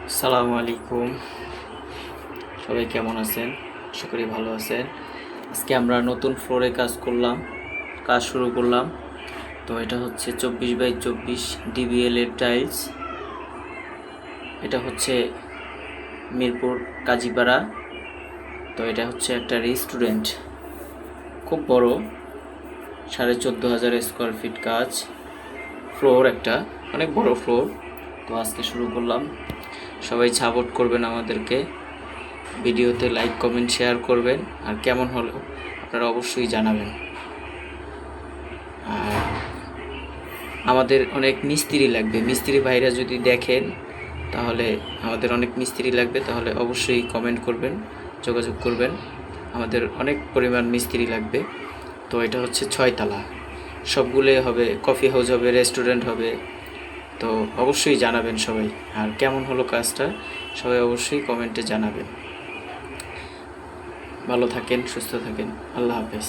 আসসালামু আলাইকুম। সবাই কেমন আছেন? আশা করি ভালো আছেন। আজকে আমরা নতুন ফ্লোরে কাজ শুরু করলাম। তো এটা হচ্ছে 24x24 ডিবিএল এর টাইলস। এটা হচ্ছে মিরপুর কাজীপাড়া। তো এটা হচ্ছে একটা রেস্টুরেন্ট, খুব বড়, 14,500 স্কোয়ার ফিট কাজ, ফ্লোর একটা অনেক বড় ফ্লোর। তো আজকে শুরু করলাম। সবাই সাপোর্ট করবেন আমাদেরকে, ভিডিওতে লাইক কমেন্ট শেয়ার করবেন, আর কেমন হলো আপনারা অবশ্যই জানাবেন। আর আমাদের অনেক মিস্ত্রি লাগবে, মিস্ত্রি ভাইরা যদি দেখেন তাহলে আমাদের অনেক মিস্ত্রি লাগবে, তাহলে অবশ্যই কমেন্ট করবেন, যোগাযোগ করবেন। আমাদের অনেক পরিমাণ মিস্ত্রি লাগবে। তো এটা হচ্ছে 6 তলা, সবগুলোই হবে, কফি হাউস হবে, রেস্টুরেন্ট হবে। তো অবশ্যই জানাবেন সবাই, আর কেমন হলো কাজটা সবাই অবশ্যই কমেন্টে জানাবেন। ভালো থাকেন, সুস্থ থাকেন, আল্লাহ হাফেজ।